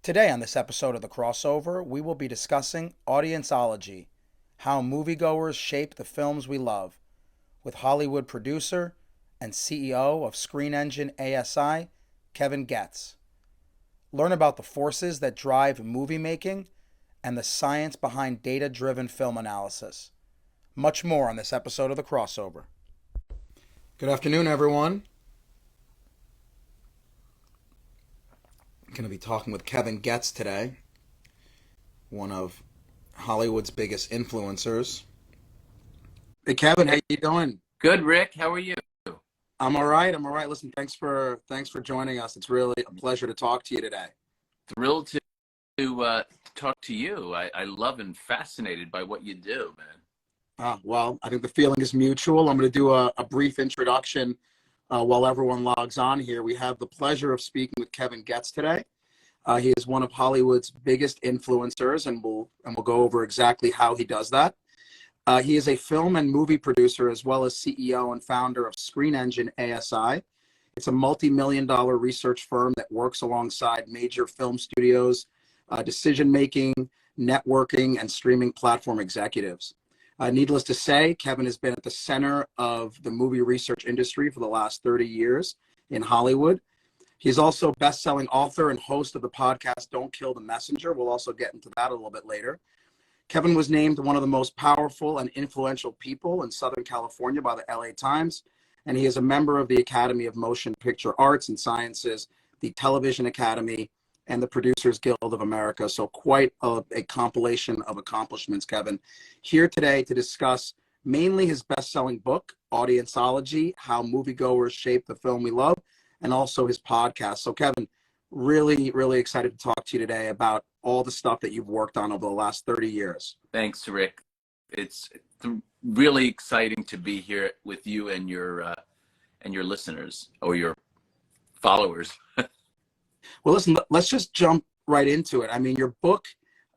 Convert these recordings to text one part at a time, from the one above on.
Today on this episode of The Crossover, we will be discussing AUDIENCE-OLOGY, how moviegoers shape the films we love, with Hollywood producer and CEO of Screen Engine ASI, Kevin Goetz. Learn about the forces that drive movie making and the science behind data-driven film analysis. Much more on this episode of The Crossover. Good afternoon, everyone. I'm going to be talking with Kevin Goetz today, one of Hollywood's biggest influencers. Hey, Kevin, how you doing? Good, Rick. How are you? I'm all right. Listen, thanks for joining us. It's really a pleasure to talk to you today. Thrilled to talk to you. I love and fascinated by what you do, man. Well, I think the feeling is mutual. I'm going to do a brief introduction while everyone logs on here. We have the pleasure of speaking with Kevin Goetz today. He is one of Hollywood's biggest influencers, and we'll go over exactly how he does that. He is a film and movie producer, as well as CEO and founder of Screen Engine ASI. It's a multi-million-dollar research firm that works alongside major film studios, decision-making, networking, and streaming platform executives. Needless to say, Kevin has been at the center of the movie research industry for the last 30 years in Hollywood. He's also a best-selling author and host of the podcast Don't Kill the Messenger. We'll also get into that a little bit later. Kevin was named one of the most powerful and influential people in Southern California by the LA Times, and he is a member of the Academy of Motion Picture Arts and Sciences, the Television Academy, and the Producers Guild of America. So quite a compilation of accomplishments, Kevin. Here today to discuss mainly his best-selling book, AUDIENCE-OLOGY, How Moviegoers Shape the Film We Love, and also his podcast. So Kevin, really, really excited to talk to you today about all the stuff that you've worked on over the last 30 years. Thanks, Rick. It's really exciting to be here with you and your listeners or your followers. Well, listen, let's just jump right into it. I mean, your book,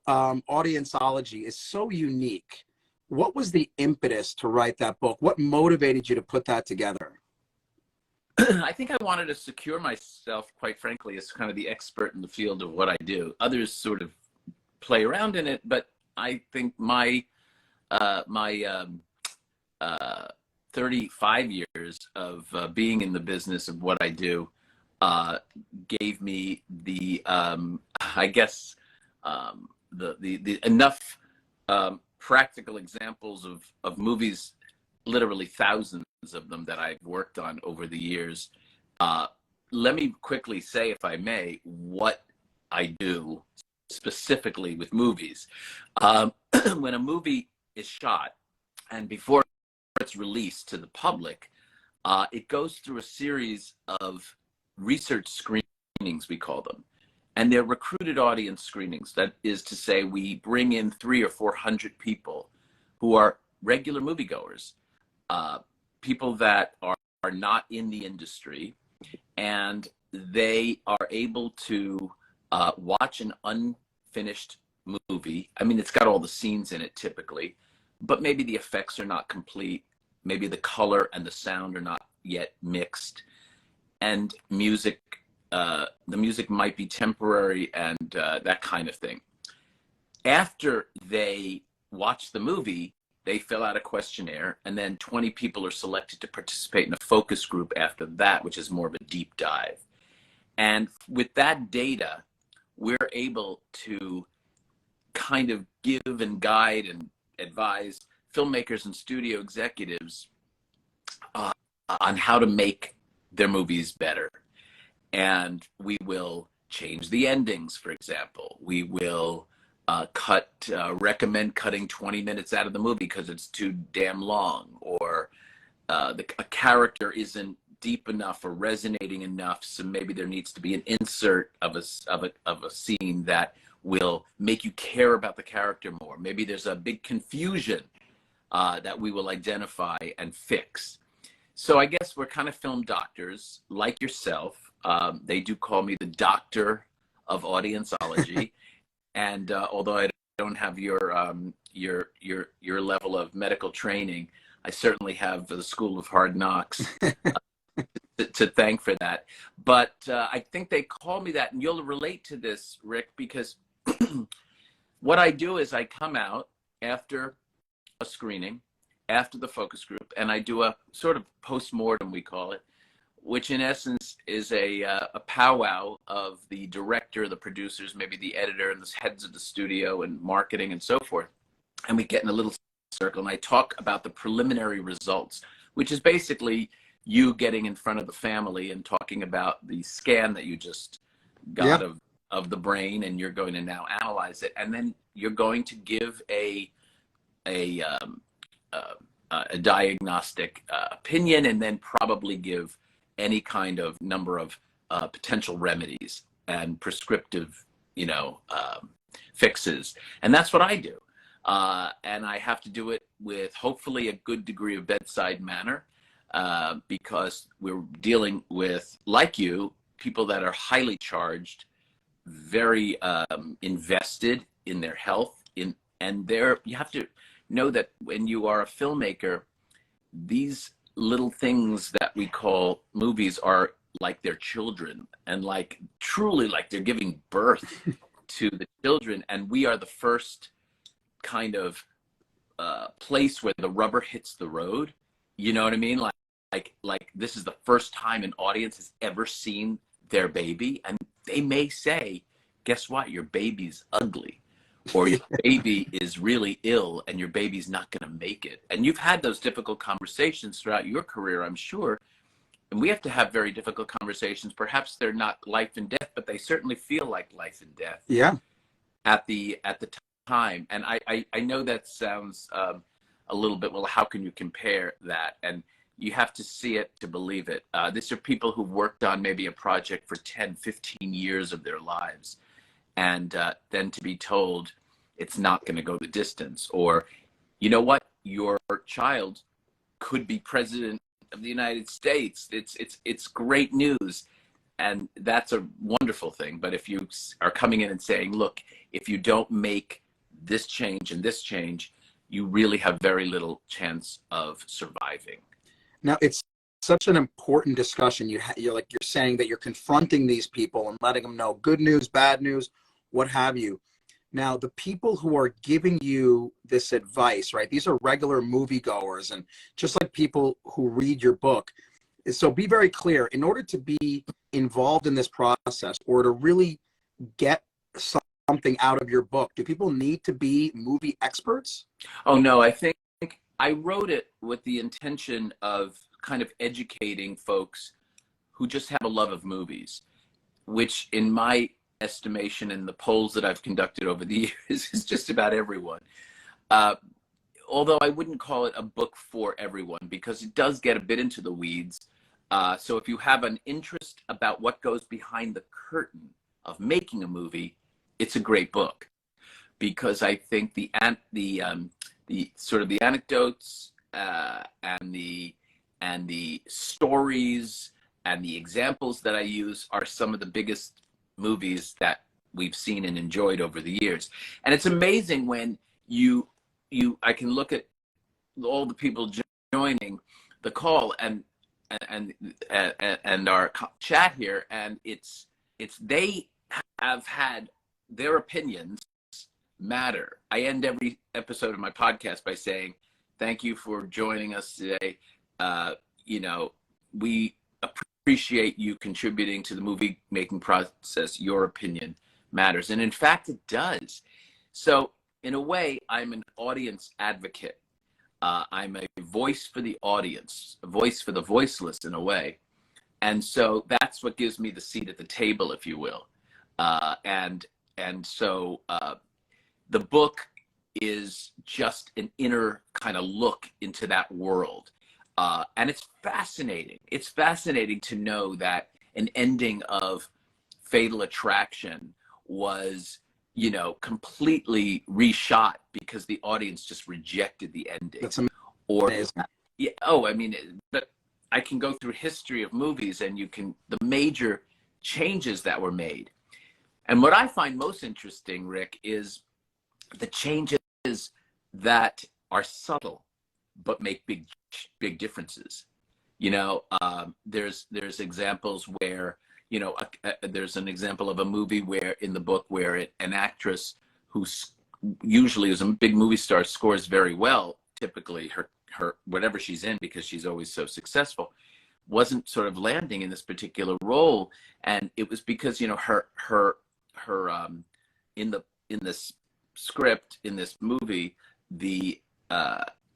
AUDIENCE-OLOGY, is so unique. What was the impetus to write that book? What motivated you to put that together? I think I wanted to secure myself, quite frankly, as kind of the expert in the field of what I do. Others sort of play around in it, but I think my 35 years of being in the business of what I do gave me the enough practical examples of movies, literally thousands of them that I've worked on over the years. Let me quickly say, if I may, what I do specifically with movies. When a movie is shot and before it's released to the public, it goes through a series of research screenings, we call them. And they're recruited audience screenings. That is to say, we bring in 300 or 400 people who are regular moviegoers, people that are not in the industry, and they are able to watch an unfinished movie. I mean, it's got all the scenes in it typically, but maybe the effects are not complete. Maybe the color and the sound are not yet mixed. And music, the music might be temporary and that kind of thing. After they watch the movie, they fill out a questionnaire, and then 20 people are selected to participate in a focus group after that, which is more of a deep dive. And with that data, we're able to kind of give and guide and advise filmmakers and studio executives on how to make their movies better. And we will change the endings, for example. We will recommend cutting 20 minutes out of the movie because it's too damn long, or a character isn't deep enough or resonating enough, so maybe there needs to be an insert of a scene that will make you care about the character more. Maybe there's a big confusion that we will identify and fix. So I guess we're kind of film doctors like yourself. They do call me the doctor of audience-ology. And although I don't have your level of medical training, I certainly have the school of hard knocks to thank for that. But I think they call me that, and you'll relate to this, Rick, because what I do is I come out after a screening, after the focus group, and I do a sort of post-mortem, we call it, which in essence is a powwow of the director, the producers, maybe the editor, and the heads of the studio and marketing and so forth. And we get in a little circle, and I talk about the preliminary results, which is basically you getting in front of the family and talking about the scan that you just got of the brain, and you're going to now analyze it, and then you're going to give a diagnostic opinion, and then probably give any kind of number of potential remedies and prescriptive, fixes. And that's what I do. And I have to do it with hopefully a good degree of bedside manner, because we're dealing with, like you, people that are highly charged, very invested in their health, and you have to know that when you are a filmmaker, these little things that we call movies are like their children, and truly like they're giving birth to the children. And we are the first kind of place where the rubber hits the road. You know what I mean? Like this is the first time an audience has ever seen their baby, and they may say, guess what? Your baby's ugly, or your baby is really ill, and your baby's not going to make it. And you've had those difficult conversations throughout your career, I'm sure. And we have to have very difficult conversations. Perhaps they're not life and death, but they certainly feel like life and death. Yeah. At the time. And I know that sounds a little bit, well, how can you compare that? And you have to see it to believe it. These are people who've worked on maybe a project for 10, 15 years of their lives. And then to be told it's not going to go the distance, or, you know what, your child could be president of the United States. It's great news. And that's a wonderful thing. But if you are coming in and saying, look, if you don't make this change and this change, you really have very little chance of surviving. Now, it's such an important discussion. You're saying that you're confronting these people and letting them know good news, bad news, what have you. Now, the people who are giving you this advice, right? These are regular moviegoers, and just like people who read your book. So be very clear. In order to be involved in this process, or to really get something out of your book, do people need to be movie experts? Oh, no, I think I wrote it with the intention of kind of educating folks who just have a love of movies, which in my estimation and the polls that I've conducted over the years is just about everyone. Although I wouldn't call it a book for everyone, because it does get a bit into the weeds. So if you have an interest about what goes behind the curtain of making a movie, it's a great book, because I think the sort of the anecdotes and the stories and the examples that I use are some of the biggest movies that we've seen and enjoyed over the years. And it's amazing when I can look at all the people joining the call and our chat here, and it's they have had their opinions matter. I end every episode of my podcast by saying, thank you for joining us today. We appreciate you contributing to the movie making process. Your opinion matters. And in fact, it does. So in a way, I'm an audience advocate. I'm a voice for the audience, a voice for the voiceless in a way. And so that's what gives me the seat at the table, if you will. So the book is just an inner kind of look into that world. And it's fascinating. It's fascinating to know that an ending of Fatal Attraction was, completely reshot because the audience just rejected the ending. That's amazing. But I can go through history of movies, and the major changes that were made. And what I find most interesting, Rick, is the changes that are subtle but make big differences. There's examples where, there's an example of a movie where in the book where an actress who usually is a big movie star scores very well, typically her whatever she's in, because she's always so successful, wasn't sort of landing in this particular role. And it was because, her in this script, in this movie, the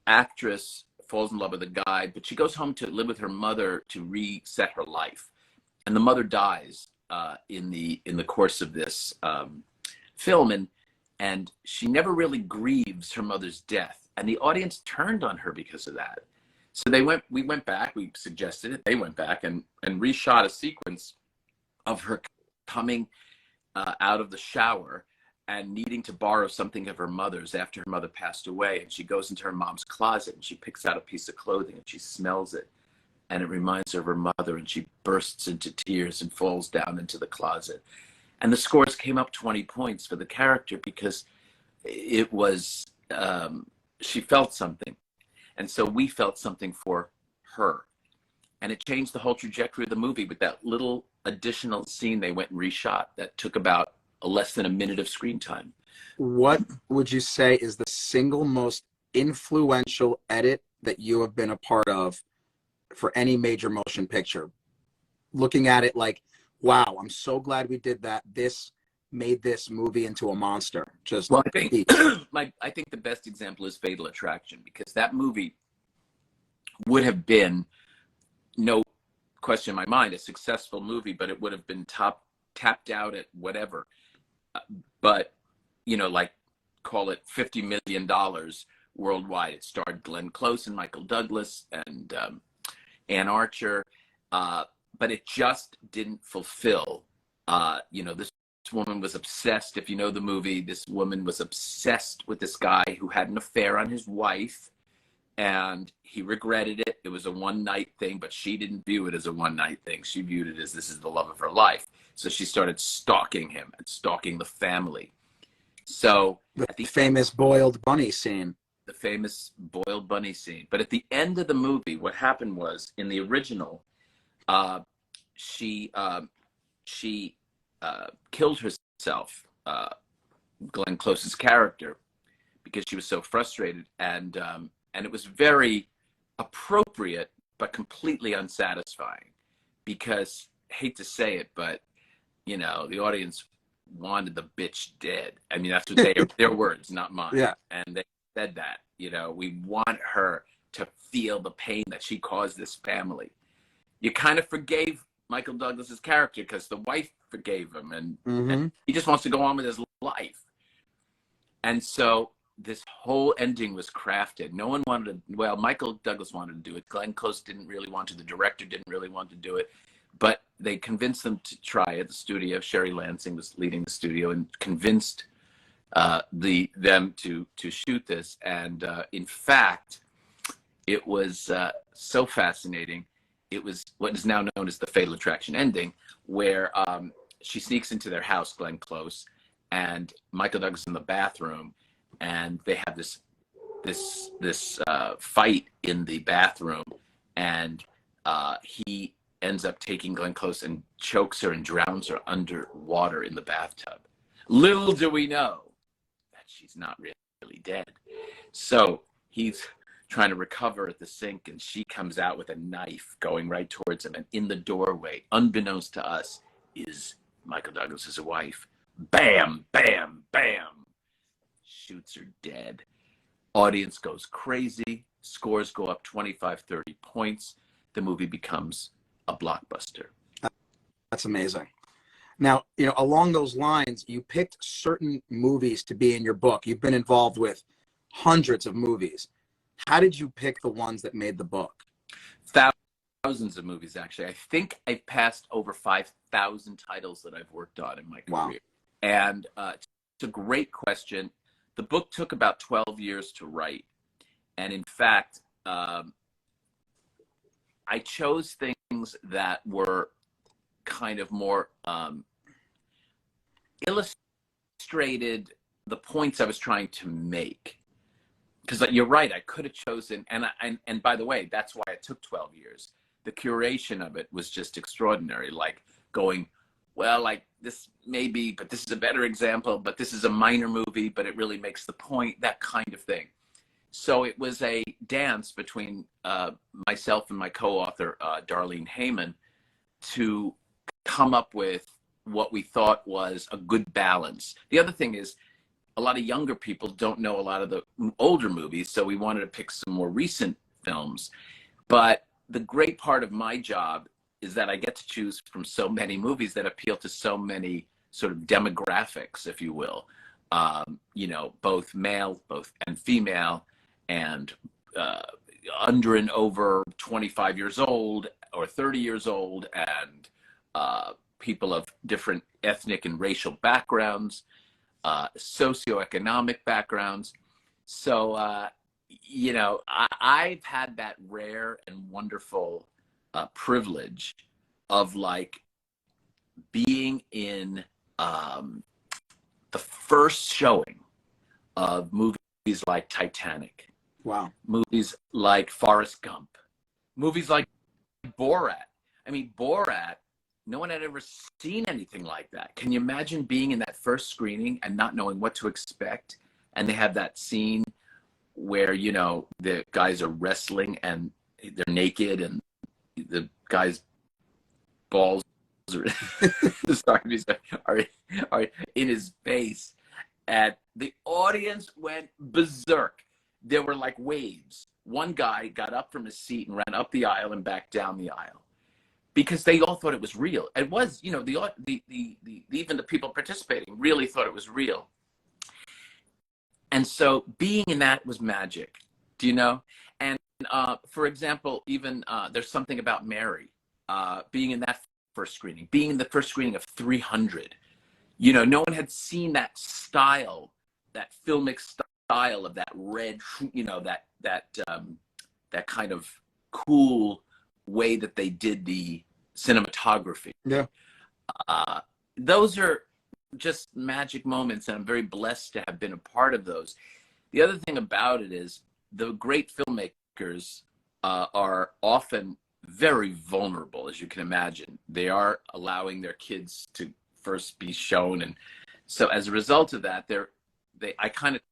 actress falls in love with a guy, but she goes home to live with her mother to reset her life. And the mother dies in the course of this film, and she never really grieves her mother's death. And the audience turned on her because of that. So we went back, we suggested it, they went back and reshot a sequence of her coming out of the shower and needing to borrow something of her mother's after her mother passed away. And she goes into her mom's closet and she picks out a piece of clothing and she smells it. And it reminds her of her mother, and she bursts into tears and falls down into the closet. And the scores came up 20 points for the character because it was, she felt something. And so we felt something for her. And it changed the whole trajectory of the movie with that little additional scene they went and reshot that took about less than a minute of screen time. What would you say is the single most influential edit that you have been a part of for any major motion picture? Looking at it like, wow, I'm so glad we did that. This made this movie into a monster. Well, I think I think the best example is Fatal Attraction, because that movie would have been, no question in my mind, a successful movie, but it would have been tapped out at whatever. But, call it $50 million worldwide. It starred Glenn Close and Michael Douglas and Ann Archer, but it just didn't fulfill. This woman was obsessed. If you know the movie, this woman was obsessed with this guy who had an affair on his wife, and he regretted it. It was a one-night thing, but she didn't view it as a one-night thing. She viewed it as this is the love of her life. So she started stalking him and stalking the family. So the famous boiled bunny scene. The famous boiled bunny scene. But at the end of the movie, what happened was, in the original, she killed herself, Glenn Close's character, because she was so frustrated, and it was very appropriate but completely unsatisfying, because, hate to say it, but the audience wanted the bitch dead. I mean, that's what their words, not mine. Yeah. And they said that, we want her to feel the pain that she caused this family. You kind of forgave Michael Douglas's character because the wife forgave him, and he just wants to go on with his life. And so this whole ending was crafted. No one wanted to, well, Michael Douglas wanted to do it. Glenn Close didn't really want to. The director didn't really want to do it. But they convinced them to try at the studio. Sherry Lansing was leading the studio and convinced them to shoot this. And in fact, it was so fascinating. It was what is now known as the Fatal Attraction ending, where she sneaks into their house, Glenn Close, and Michael Douglas in the bathroom, and they have this fight in the bathroom, and he ends up taking Glenn Close and chokes her and drowns her underwater in the bathtub. Little do we know that she's not really dead. So he's trying to recover at the sink, and she comes out with a knife going right towards him, and in the doorway, unbeknownst to us, is Michael Douglas's wife. Bam, bam, bam. Shoots her dead. Audience goes crazy. Scores go up 25, 30 points. The movie becomes a blockbuster. That's amazing. Now, along those lines, you picked certain movies to be in your book. You've been involved with hundreds of movies. How did you pick the ones that made the book? Thousands of movies, actually. I think I've passed over 5,000 titles that I've worked on in my career. Wow. And it's a great question. The book took about 12 years to write. And in fact, I chose things that were kind of more illustrated the points I was trying to make. Because you're right, I could have chosen, and by the way, that's why it took 12 years. the curation of it was just extraordinary. Like going, well, like this maybe, but this is a better example, but this is a minor movie, but it really makes the point, that kind of thing. So it was a dance between myself and my co-author, Darlene Heyman, to come up with what we thought was a good balance. The other thing is, a lot of younger people don't know a lot of the older movies, so we wanted to pick some more recent films. But the great part of my job is that I get to choose from so many movies that appeal to so many sort of demographics, if you will. You know, both male, both and female, and under and over 25 years old or 30 years old, and people of different ethnic and racial backgrounds, socioeconomic backgrounds. So, you know, I've had that rare and wonderful privilege of like being in the first showing of movies like Titanic. Wow. Movies like Forrest Gump. Movies like Borat. I mean, Borat, no one had ever seen anything like that. Can you imagine being in that first screening and not knowing what to expect? And they have that scene where, you know, the guys are wrestling and they're naked and the guy's balls are in his face. And the audience went berserk. There were like waves. One guy got up from his seat and ran up the aisle and back down the aisle, because they all thought it was real. It was, you know, even the people participating really thought it was real. And so being in that was magic, do you know? And for example, even there's something about Mary, being in that first screening, being in the first screening of 300. You know, no one had seen that style, that filmic style of that red, you know, that kind of cool way that they did the cinematography. Yeah. Those are just magic moments, and I'm very blessed to have been a part of those. The other thing about it is the great filmmakers are often very vulnerable, as you can imagine. They are allowing their kids to first be shown, and so as a result of that, I kind of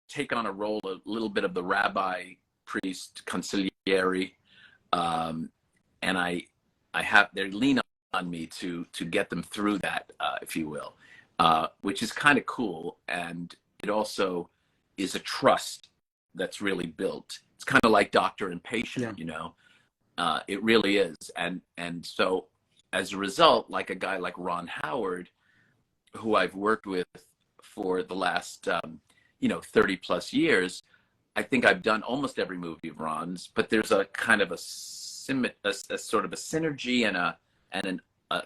take on a role, a little bit of the rabbi, priest, consigliere, and they lean on me to get them through that, if you will, which is kind of cool. And it also is a trust that's really built. It's kind of like doctor and patient, yeah. You know, it really is. And so as a result, like a guy like Ron Howard, who I've worked with for the last, 30 plus years, I think I've done almost every movie of Ron's, but there's a kind of a sort of a synergy and a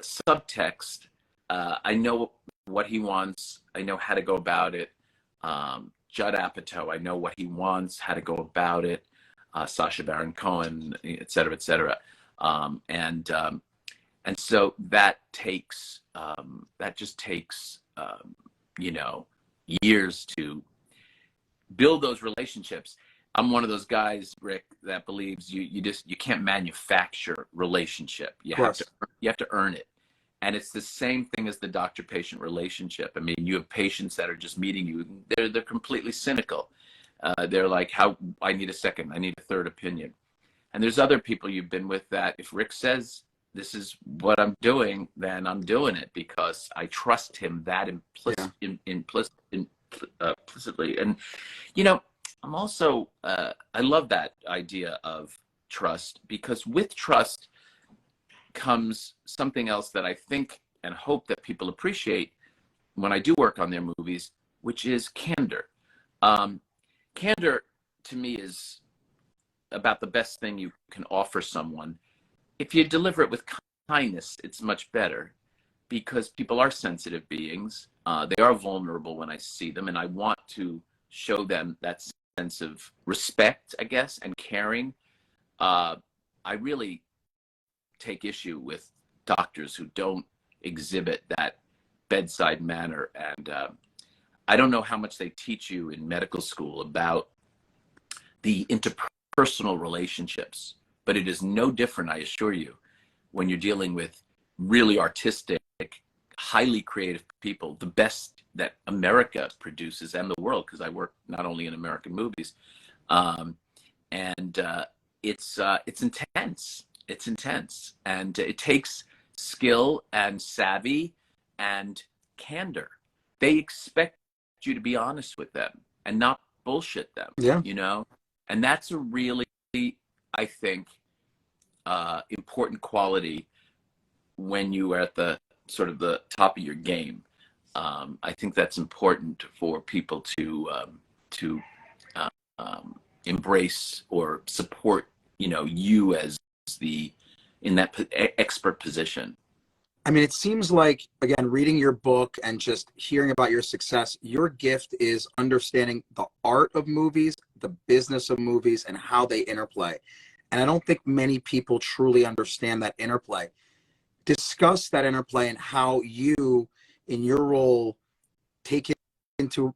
subtext. I know what he wants. I know how to go about it. Judd Apatow, I know what he wants, how to go about it. Sacha Baron Cohen, et cetera, et cetera. And so that just takes, years to build those relationships. I'm one of those guys, Rick, that believes you can't manufacture relationship. You have to earn it. And it's the same thing as the doctor-patient relationship. I mean, you have patients that are just meeting you. They're completely cynical. They're like, I need a second, I need a third opinion. And there's other people you've been with that if Rick says, this is what I'm doing, then I'm doing it because I trust him that implicitly. And, you know, I'm also, I love that idea of trust, because with trust comes something else that I think and hope that people appreciate when I do work on their movies, which is candor. Candor to me is about the best thing you can offer someone. If you deliver it with kindness, it's much better, because people are sensitive beings. They are vulnerable when I see them, and I want to show them that sense of respect, I guess, and caring. I really take issue with doctors who don't exhibit that bedside manner. And I don't know how much they teach you in medical school about the interpersonal relationships but it is no different, I assure you, when you're dealing with really artistic, highly creative people, the best that America produces and the world, because I work not only in American movies. And it's intense. It's intense, and it takes skill and savvy and candor. They expect you to be honest with them and not bullshit them. Yeah. You know, and that's a really, I think, important quality when you are at the sort of the top of your game. I think that's important for people to embrace or support, you as in that expert position. I mean, it seems like, again, reading your book and just hearing about your success, your gift is understanding the art of movies, the business of movies, and how they interplay. And I don't think many people truly understand that interplay. Discuss that interplay and how you, in your role, take into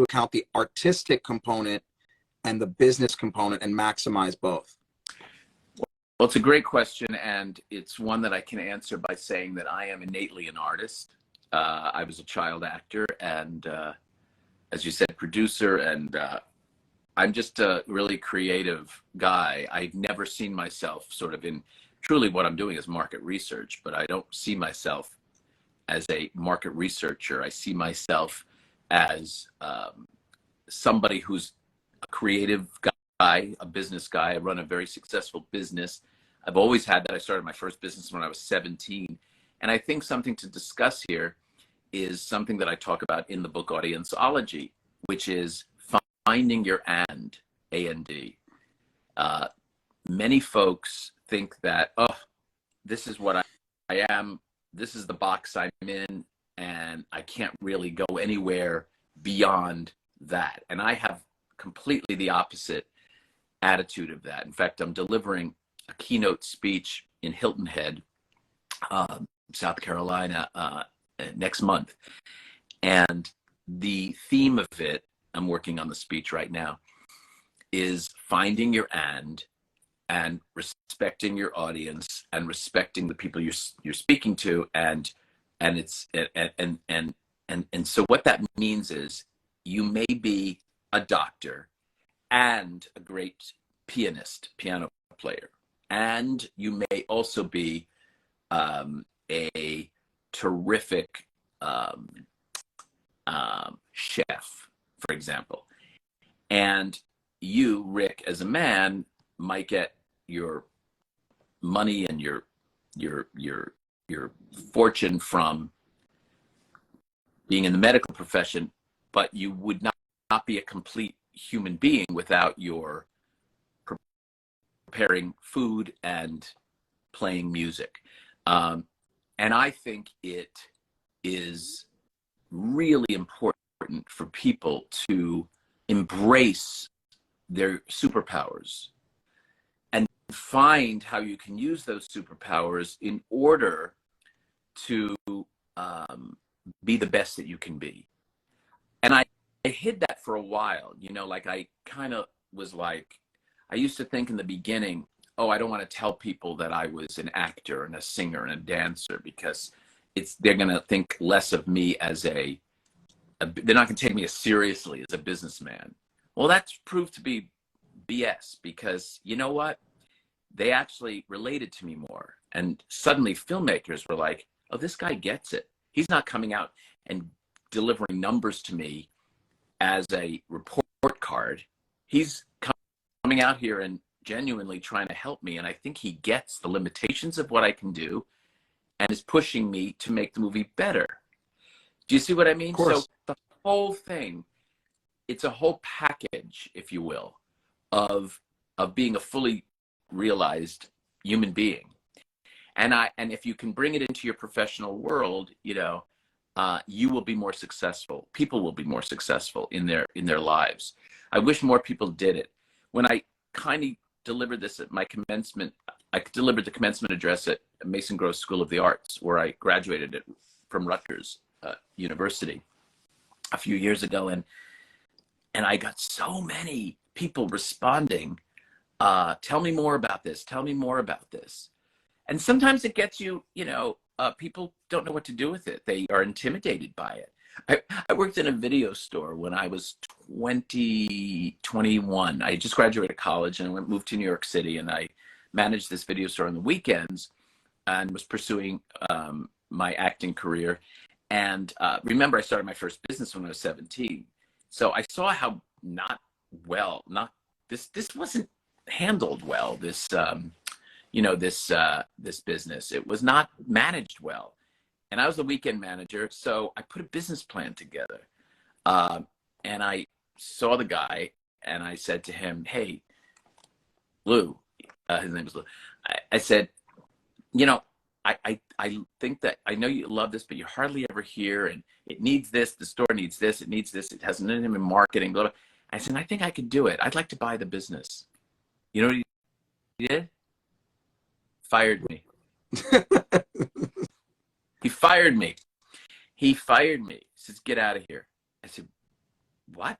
account the artistic component and the business component and maximize both. Well, it's a great question, and it's one that I can answer by saying that I am innately an artist. I was a child actor and, as you said, producer, and I'm just a really creative guy. I've never seen myself sort of truly what I'm doing is market research, but I don't see myself as a market researcher. I see myself as somebody who's a creative guy, a business guy. I run a very successful business. I've always had that. I started my first business when I was 17. And I think something to discuss here is something that I talk about in the book AUDIENCE-OLOGY, which is finding your A-N-D. Many folks think that, this is what I am, this is the box I'm in, and I can't really go anywhere beyond that. And I have completely the opposite attitude of that. In fact, I'm delivering a keynote speech in Hilton Head, South Carolina, next month. And the theme of it, I'm working on the speech right now, is finding your and respecting your audience and respecting the people you're speaking to. And so what that means is you may be a doctor and a great piano player, and you may also be a terrific chef, for example. And you, Rick, as a man, might get your money and your fortune from being in the medical profession, but you would not be a complete human being without your preparing food and playing music. And I think it is really important for people to embrace their superpowers and find how you can use those superpowers in order to be the best that you can be. And I hid that for a while, like I kind of was like, I used to think in the beginning, I don't want to tell people that I was an actor and a singer and a dancer because they're going to think less of me as they're not going to take me as seriously as a businessman. Well, that's proved to be BS, because you know what? They actually related to me more. And suddenly filmmakers were like, oh, this guy gets it. He's not coming out and delivering numbers to me as a report card. He's coming out here and genuinely trying to help me. And I think he gets the limitations of what I can do and is pushing me to make the movie better. Do you see what I mean? So the whole thing, it's a whole package, if you will, of being a fully realized human being. And if you can bring it into your professional world, you will be more successful. People will be more successful in their lives. I wish more people did it. When I kind of delivered this at my commencement, I delivered the commencement address at Mason Gross School of the Arts, where I graduated from Rutgers University a few years ago, and I got so many people responding Tell me more about this. Tell me more about this. And sometimes it gets you, people don't know what to do with it. They are intimidated by it. I worked in a video store when I was 21. I just graduated college and moved to New York City, and I managed this video store on the weekends and was pursuing my acting career. And remember, I started my first business when I was 17. So I saw how this wasn't handled well, this business. It was not managed well. And I was the weekend manager, so I put a business plan together. And I saw the guy, and I said to him, "Hey, Lou," his name is Lou. I said, I think that I know you love this, but you're hardly ever here, and it needs this. The store needs this. It needs this. It has nothing in marketing. Blah, blah. I said, I think I could do it. I'd like to buy the business. You know what he did? Fired me. He fired me. He says, "Get out of here." I said, "What?"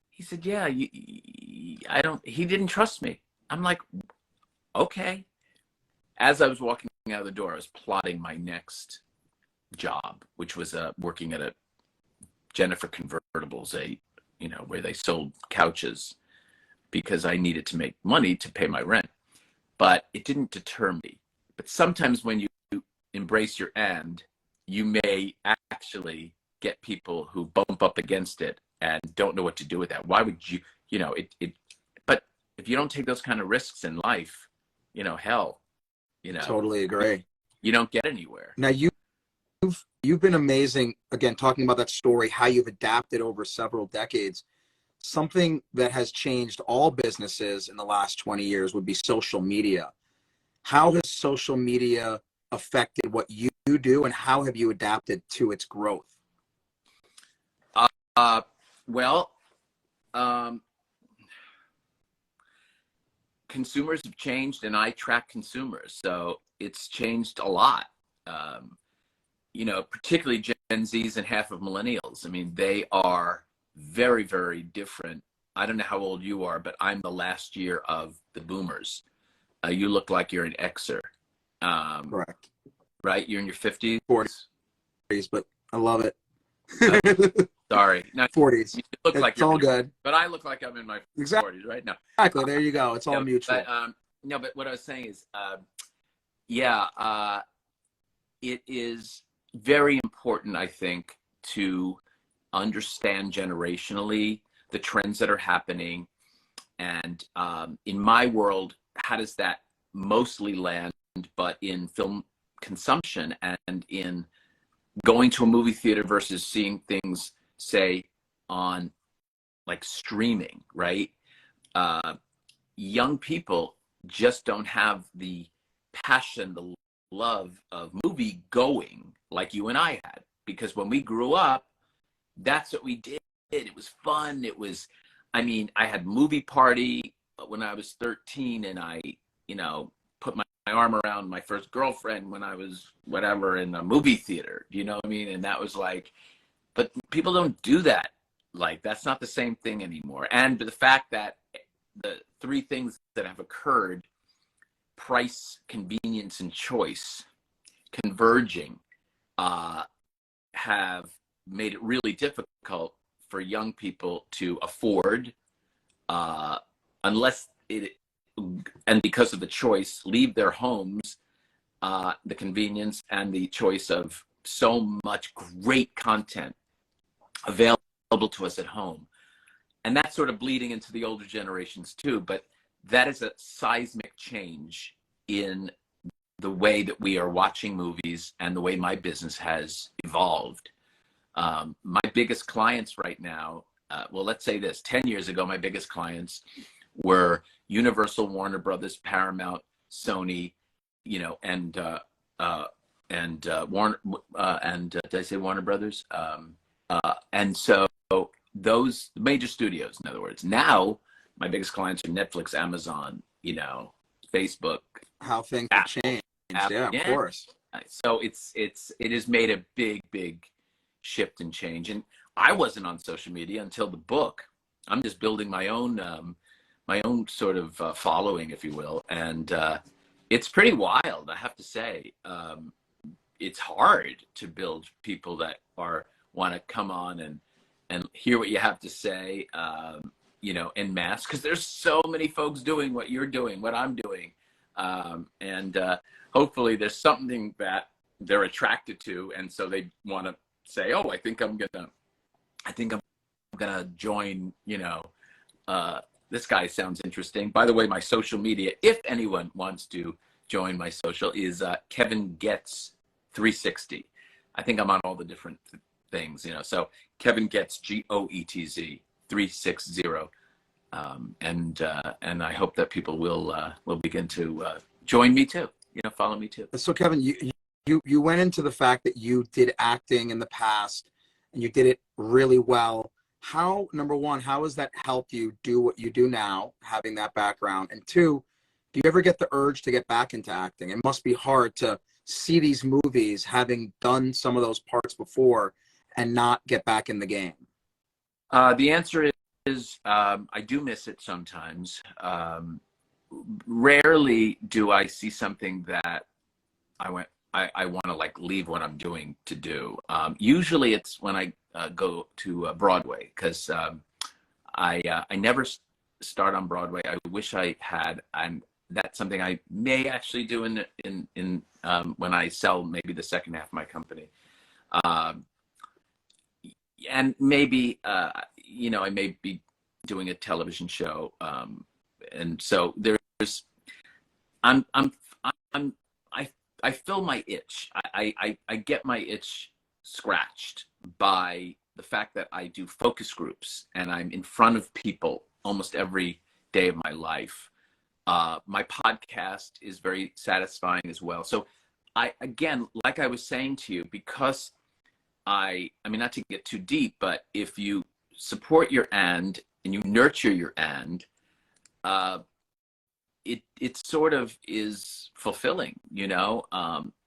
He said, "Yeah, he didn't trust me." I'm like, okay. As I was walking out of the door, I was plotting my next job, which was working at a Jennifer Convertibles, where they sold couches, because I needed to make money to pay my rent. But it didn't deter me. But sometimes when you embrace your end, you may actually get people who bump up against it and don't know what to do with that. Why would you, but if you don't take those kind of risks in life, hell, Totally agree. You don't get anywhere. Now you've been amazing, again, talking about that story, how you've adapted over several decades. Something that has changed all businesses in the last 20 years would be social media. How has social media affected what you do, and how have you adapted to its growth? Consumers have changed, and I track consumers, so it's changed a lot. Particularly Gen Zs and half of millennials. I mean, they are very, very different. I don't know how old you are, but I'm the last year of the boomers. You look like you're an Xer. Correct. Right? You're in your 50s? 40s, but I love it. Sorry. No, 40s. You look like it's all good. But I look like I'm in my 40s right now. Exactly. There you go. It's all mutual. But what I was saying is, it is very important, I think, to understand generationally the trends that are happening. And in my world, how does that mostly land? But in film consumption and in going to a movie theater versus seeing things, say, on like streaming, right? Young people just don't have the passion, the love of movie going like you and I had. Because when we grew up, that's what we did. It was fun. I had movie party when I was 13, and I, put my arm around my first girlfriend when I was whatever in a movie theater. You know what I mean? And that was like, but people don't do that. Like, that's not the same thing anymore. And the fact that the three things that have occurred, price, convenience, and choice, converging, have made it really difficult for young people to afford, and because of the choice, leave their homes, the convenience and the choice of so much great content available to us at home. And that's sort of bleeding into the older generations too, but that is a seismic change in the way that we are watching movies and the way my business has evolved. My biggest clients right now, let's say this, 10 years ago, my biggest clients were Universal, Warner Brothers, Paramount, Sony, and Warner, did I say Warner Brothers? And so those major studios, in other words. Now, my biggest clients are Netflix, Amazon, Facebook. How things have changed. Yeah, of course. So it has made a big shift and change. And I wasn't on social media until the book. I'm just building my own sort of following, if you will, and it's pretty wild, I have to say. It's hard to build people that want to come on and hear what you have to say, en masse, because there's so many folks doing what you're doing, what I'm doing, and hopefully there's something that they're attracted to, and so they want to say, oh, I think I'm gonna join. This guy sounds interesting. By the way, my social media, if anyone wants to join my social, is Kevin Goetz 360. I think I'm on all the different things, so Kevin Goetz, Goetz 360. And I hope that people will begin to join me too, follow me too. So Kevin, you went into the fact that you did acting in the past and you did it really well. Number one, how has that helped you do what you do now, having that background? And two, do you ever get the urge to get back into acting? It must be hard to see these movies, having done some of those parts before, and not get back in the game. The answer is I do miss it sometimes. Rarely do I see something that I want to leave what I'm doing to do. Usually it's when I go to Broadway, because I never start on Broadway. I wish I had, and that's something I may actually do in when I sell maybe the second half of my company. And maybe I may be doing a television show, and so there's I fill my itch. I get my itch scratched by the fact that I do focus groups and I'm in front of people almost every day of my life. My podcast is very satisfying as well. So again, like I was saying to you, because I mean, not to get too deep, but if you support your and you nurture your it sort of is fulfilling,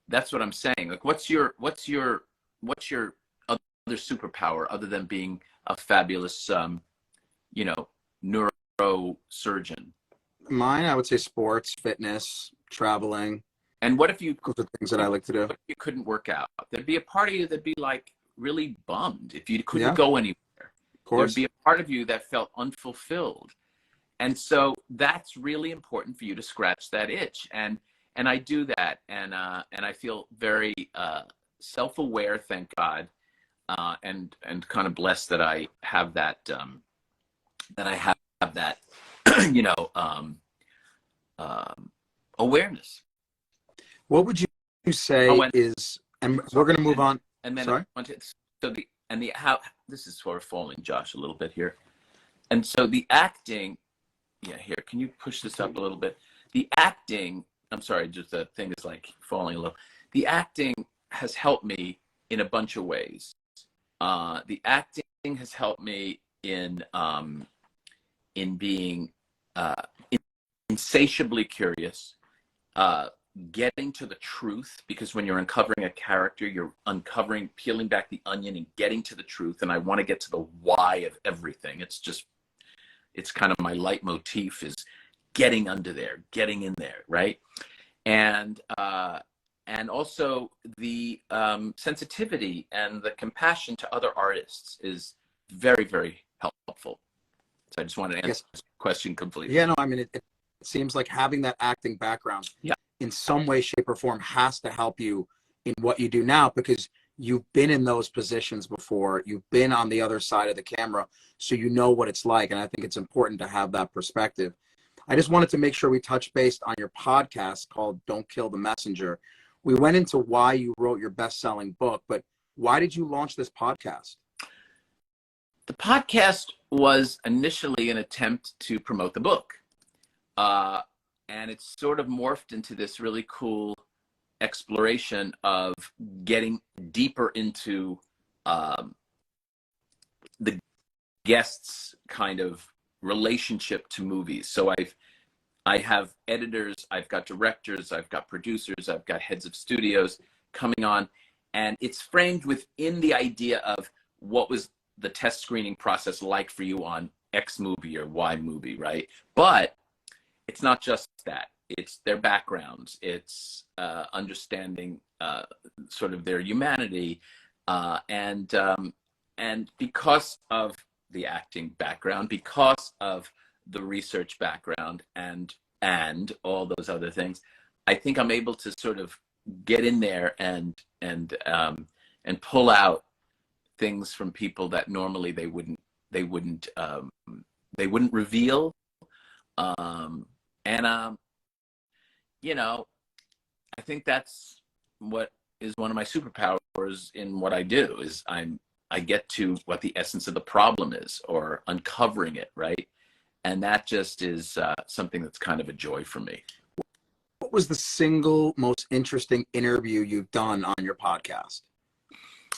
that's what I'm saying. Like, what's your other superpower other than being a fabulous, neurosurgeon? Mine, I would say sports, fitness, traveling. And what if you, those are things that I like to do. What if you couldn't work out? There'd be a part of you that'd be like really bummed if you couldn't go anywhere. Of course. There'd be a part of you that felt unfulfilled. And so that's really important for you to scratch that itch. And I do that. And I feel very self-aware, thank God. And kind of blessed that I have that, awareness. What would you say is, and we're going to move on. And then sorry? How this is sort of falling, Josh, a little bit here. And so the acting, here, can you push this up a little bit? The acting, I'm sorry, just the thing is like falling a little. The acting has helped me in a bunch of ways. The acting has helped me in being insatiably curious, getting to the truth, because when you're uncovering a character, you're peeling back the onion and getting to the truth. And I want to get to the why of everything. It's kind of my leitmotif, is getting under there, getting in there, right? And also the sensitivity and the compassion to other artists is very, very helpful. So I just wanted to answer this question completely. Yeah, no, I mean, it seems like having that acting background in some way, shape, or form has to help you in what you do now, because you've been in those positions before. You've been on the other side of the camera, so you know what it's like. And I think it's important to have that perspective. I just wanted to make sure we touch base on your podcast called Don't Kill the Messenger. We went into why you wrote your best-selling book, but why did you launch this podcast? The podcast was initially an attempt to promote the book. And it's sort of morphed into this really cool exploration of getting deeper into the guest's kind of relationship to movies. So I have editors, I've got directors, I've got producers, I've got heads of studios coming on, and it's framed within the idea of what was the test screening process like for you on X movie or Y movie, right? But it's not just that. It's their backgrounds. It's understanding sort of their humanity, and because of the acting background, because of the research background, and all those other things, I think I'm able to sort of get in there and pull out things from people that normally they wouldn't reveal. And you know, I think that's what is one of my superpowers in what I do, is I get to what the essence of the problem is, or uncovering it, right? And that just is something that's kind of a joy for me. What was the single most interesting interview you've done on your podcast?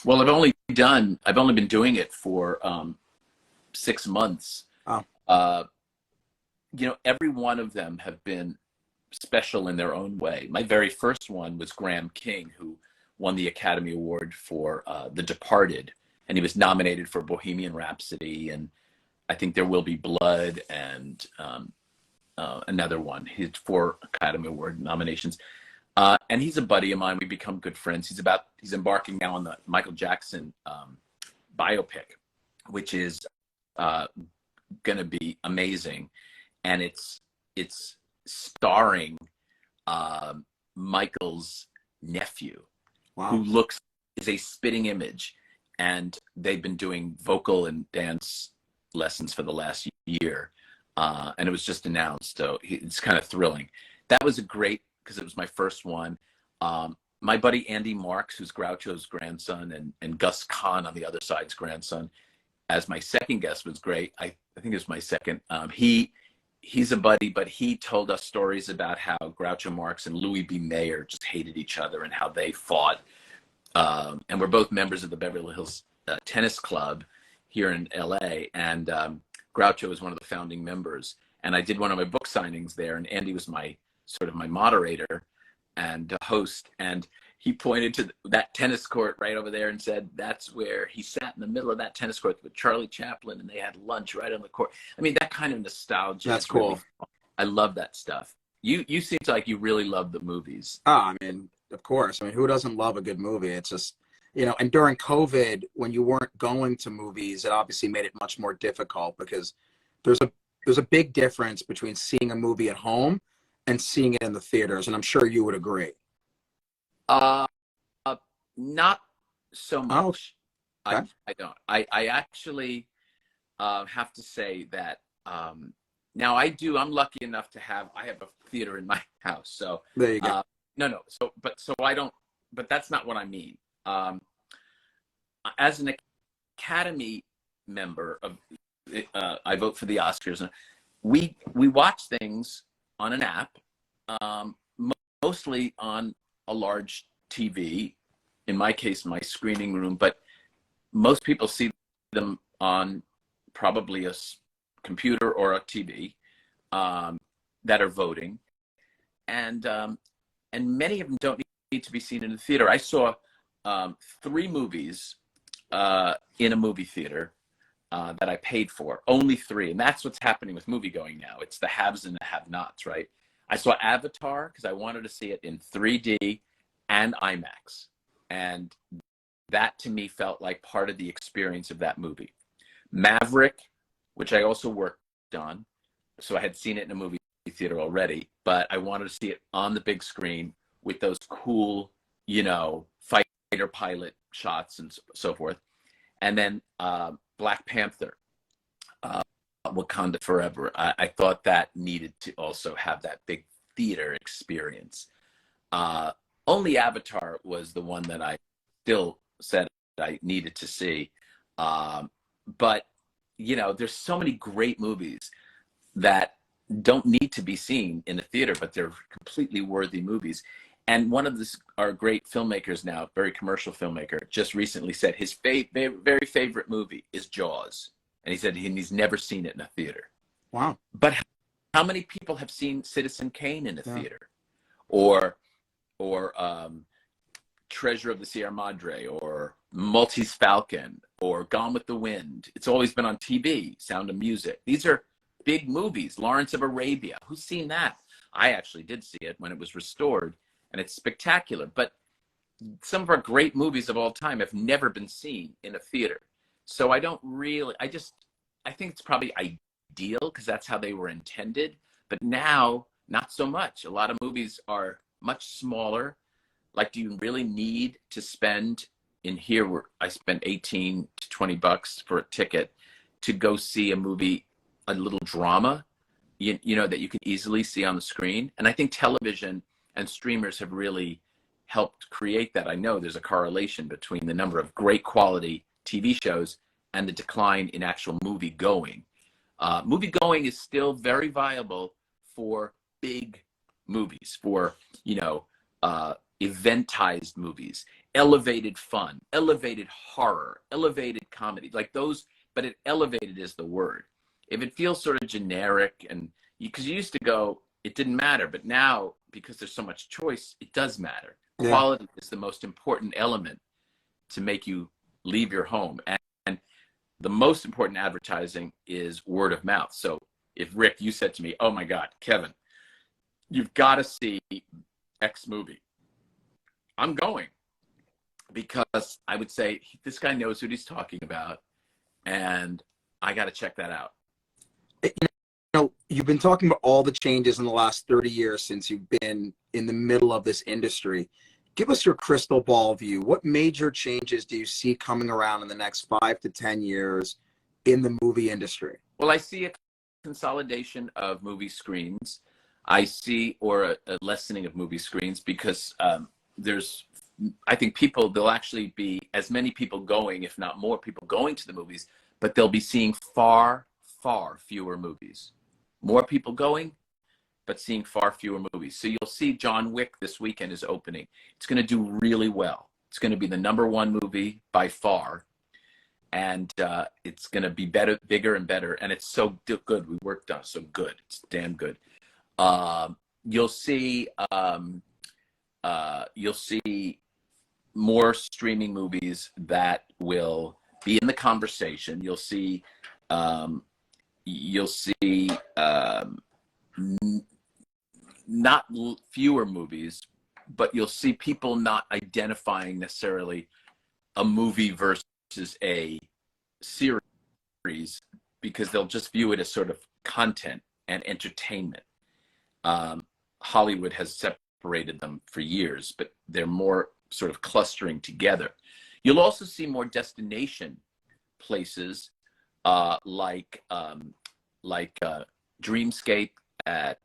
Well, I've only been doing it for 6 months. Oh. Every one of them have been special in their own way. My very first one was Graham King, who won the Academy Award for The Departed, and he was nominated for Bohemian Rhapsody, and I think There Will Be Blood, and another one. He had 4 Academy Award nominations. And he's a buddy of mine. We become good friends. He's embarking now on the Michael Jackson biopic, which is going to be amazing. And it's starring Michael's nephew, Wow. who is a spitting image. And they've been doing vocal and dance lessons for the last year. And it was just announced. So it's kind of thrilling. That was because it was my first one. My buddy Andy Marks, who's Groucho's grandson, and Gus Kahn on the other side's grandson, as my second guest, was great. I think it was my second. He's a buddy, but he told us stories about how Groucho Marx and Louis B. Mayer just hated each other and how they fought. And we're both members of the Beverly Hills Tennis Club here in LA. And Groucho was one of the founding members. And I did one of my book signings there, and Andy was my moderator and host. And he pointed to that tennis court right over there and said, that's where he sat in the middle of that tennis court with Charlie Chaplin, and they had lunch right on the court. I mean, that kind of nostalgia. That's cool. Really, I love that stuff. You seem like you really love the movies. I mean, of course. I mean, who doesn't love a good movie? It's just, and during COVID, when you weren't going to movies, it obviously made it much more difficult, because there's a big difference between seeing a movie at home and seeing it in the theaters, and I'm sure you would agree. Not so much. Oh, okay. I don't. I actually have to say that now I'm lucky enough to have a theater in my house. So there you go. No. So I don't. But that's not what I mean. As an Academy member of, I vote for the Oscars. We watch things on an app, mostly on a large TV. In my case, my screening room, but most people see them on probably a computer or a TV that are voting, and many of them don't need to be seen in the theater. I saw 3 movies in a movie theater that I paid for, only 3, and that's what's happening with moviegoing now. It's the haves and the have-nots, right? I saw Avatar because I wanted to see it in 3D and IMAX. And that to me felt like part of the experience of that movie. Maverick, which I also worked on, so I had seen it in a movie theater already, but I wanted to see it on the big screen with those cool, fighter pilot shots and so forth. And then Black Panther, Wakanda Forever. I thought that needed to also have that big theater experience. Only Avatar was the one that I still said I needed to see. But, there's so many great movies that don't need to be seen in a theater, but they're completely worthy movies. And one of our great filmmakers now, very commercial filmmaker, just recently said his very favorite movie is Jaws. And he said he's never seen it in a theater. Wow. But how many people have seen Citizen Kane in a theater? Or Treasure of the Sierra Madre or Maltese Falcon or Gone with the Wind. It's always been on TV, Sound of Music. These are big movies. Lawrence of Arabia. Who's seen that? I actually did see it when it was restored, and it's spectacular. But some of our great movies of all time have never been seen in a theater. So I don't really, I think it's probably ideal because that's how they were intended. But now, not so much. A lot of movies are much smaller. Like, do you really need to spend in here where I spent 18 to 20 bucks for a ticket to go see a movie, a little drama, you know, that you can easily see on the screen? And I think television and streamers have really helped create that. I know there's a correlation between the number of great quality TV shows and the decline in actual movie going. Movie going is still very viable for big movies, for, you know, eventized movies, elevated fun, elevated horror, elevated comedy, like those, but it elevated is the word. If it feels sort of generic, and because you used to go, it didn't matter, but now because there's so much choice, it does matter. Yeah. Quality is the most important element to make you leave your home. And the most important advertising is word of mouth. So if Rick, you said to me, oh my God, Kevin, you've got to see X movie, I'm going, because I would say, this guy knows what he's talking about, and I got to check that out. You know, you've been talking about all the changes in the last 30 years since you've been in the middle of this industry. Give us your crystal ball view. What major changes do you see coming around in the next 5 to 10 years in the movie industry? Well, I see a consolidation of movie screens. I see, or a lessening of movie screens, because I think there'll actually be as many people going, if not more people going to the movies, but they'll be seeing far, far fewer movies. More people going, but seeing far fewer movies. So you'll see John Wick this weekend is opening. It's going to do really well. It's going to be the #1 movie by far. And it's going to be better, bigger and better. And it's so good. We worked on it so good. It's damn good. You'll see more streaming movies that will be in the conversation. You'll see not fewer movies, but you'll see people not identifying necessarily a movie versus a series, because they'll just view it as sort of content and entertainment. Hollywood has separated them for years, but they're more sort of clustering together. You'll also see more destination places like Dreamscape at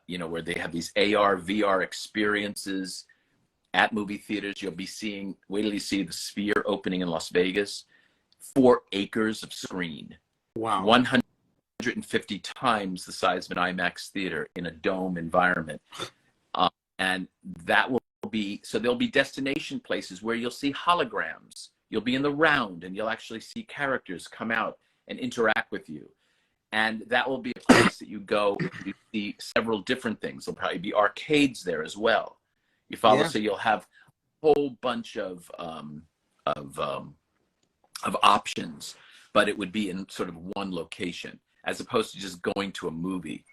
where they have these AR, VR experiences at movie theaters. You'll be seeing, wait till you see the Sphere opening in Las Vegas, 4 acres of screen. Wow. 150 times the size of an IMAX theater in a dome environment. And that will be, so there'll be destination places where you'll see holograms. You'll be in the round and you'll actually see characters come out and interact with you. And that will be a place that you go, you see several different things. There'll probably be arcades there as well. You follow? Yeah. So you'll have a whole bunch of options, but it would be in sort of one location, as opposed to just going to a movie.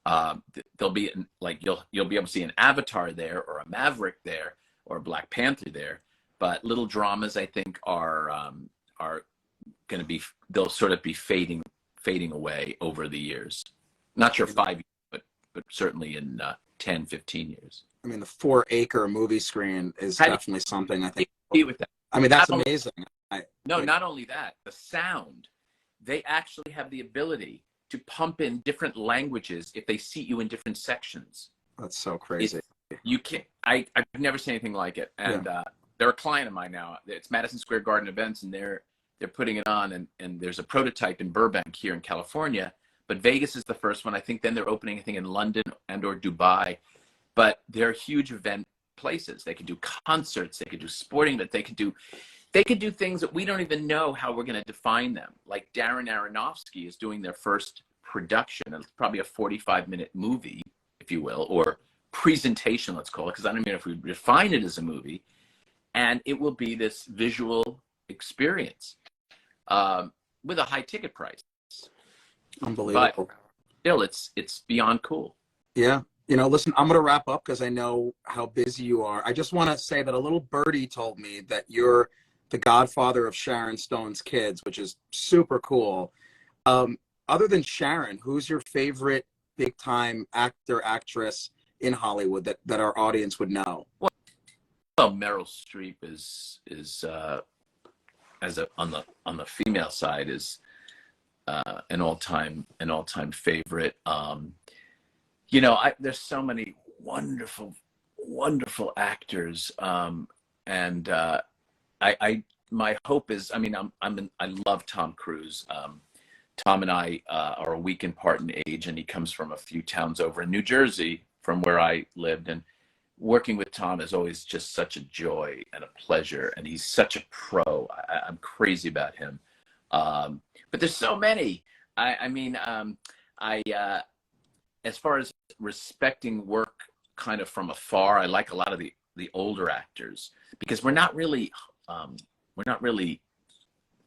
There'll be you'll be able to see an Avatar there, or a Maverick there, or a Black Panther there. But little dramas, I think, are going to be, they'll sort of be fading away over the years. Not sure 5 years, but certainly in 10, 15 years. I mean, the 4-acre movie screen is definitely something I think. With that. I mean, that's amazing. Not only that, the sound. They actually have the ability to pump in different languages if they seat you in different sections. That's so crazy. You can't. I've never seen anything like it. And they're a client of mine now. It's Madison Square Garden Events, and they're putting it on. And there's a prototype in Burbank here in California, but Vegas is the first one. I think then they're opening a thing in London and/or Dubai. But they're huge event places. They can do concerts. They can do sporting, but they could do things that we don't even know how we're going to define them. Like Darren Aronofsky is doing their first production. It's probably a 45-minute movie, if you will, or presentation, let's call it, because I don't even know if we define it as a movie. and it will be this visual experience with a high ticket price. Unbelievable. But still, it's beyond cool. Yeah. You know, listen, I'm going to wrap up because I know how busy you are. I just want to say that a little birdie told me that you're the godfather of Sharon Stone's kids, which is super cool. Other than Sharon, who's your favorite big time actor, actress in Hollywood that our audience would know? Well, Meryl Streep is on the female side is an all-time favorite. You know, there's so many wonderful actors, and my hope is, I mean, I love Tom Cruise. Tom and I are a week apart in age, and he comes from a few towns over in New Jersey from where I lived, and working with Tom is always just such a joy and a pleasure, and he's such a pro. I'm crazy about him. But there's so many. I mean, as far as respecting work kind of from afar, I like a lot of the older actors, because we're not really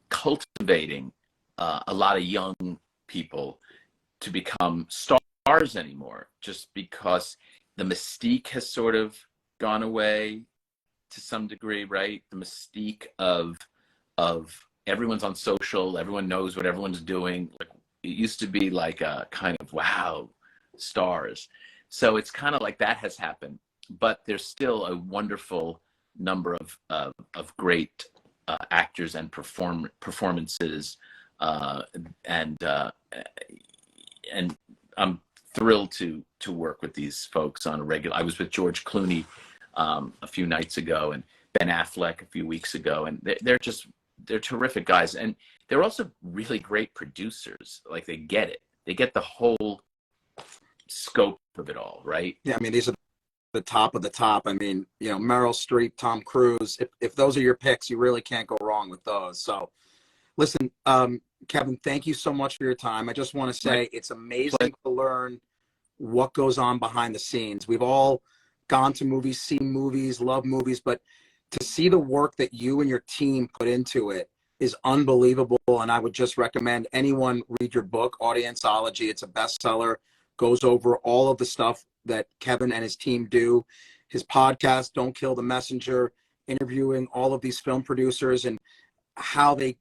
cultivating a lot of young people to become stars anymore, just because the mystique has sort of gone away to some degree, right? The mystique of everyone's on social, everyone knows what everyone's doing. Like, it used to be like a kind of, wow, stars. So it's kind of like that has happened, but there's still a wonderful number of great actors and performances, and I'm thrilled to work with these folks on a regular. I was with George Clooney a few nights ago, and Ben Affleck a few weeks ago, and they're terrific guys, and they're also really great producers. Like, they get it. They get the whole scope of it all, right? Yeah, I mean, these are the top of the top. I mean, you know, Meryl Streep, Tom Cruise. If those are your picks, you really can't go wrong with those. So, listen, Kevin, thank you so much for your time. I just want to say it's amazing to learn what goes on behind the scenes. We've all gone to movies, seen movies, love movies, but to see the work that you and your team put into it is unbelievable. And I would just recommend anyone read your book, Audience-Ology. It's a bestseller, goes over all of the stuff that Kevin and his team do. His podcast, Don't Kill the Messenger, interviewing all of these film producers and how they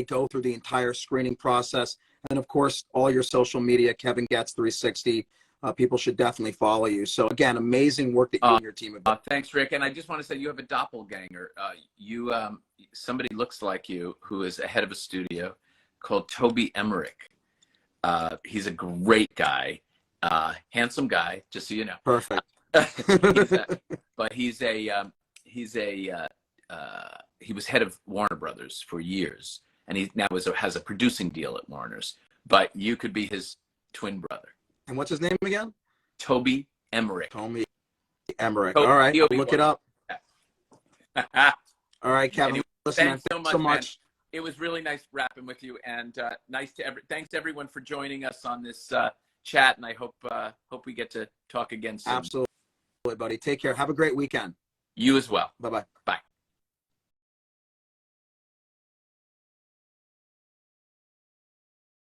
go through the entire screening process. And of course, all your social media, Kevin Goetz 360. People should definitely follow you. So again, amazing work that you and your team have done. Thanks, Rick. And I just want to say you have a doppelganger. Somebody looks like you who is a head of a studio called Toby Emmerich. He's a great guy, handsome guy, just so you know. Perfect. But he was head of Warner Brothers for years, and he now has a producing deal at Warner's. But you could be his twin brother. And what's his name again? Toby Emmerich. Toby Emmerich. All right, look it up. All right, Kevin. Anyway, listen, thanks so much. It was really nice rapping with you, and thanks everyone for joining us on this chat. And I hope we get to talk again soon. Absolutely, buddy. Take care. Have a great weekend. You as well. Bye-bye. Bye.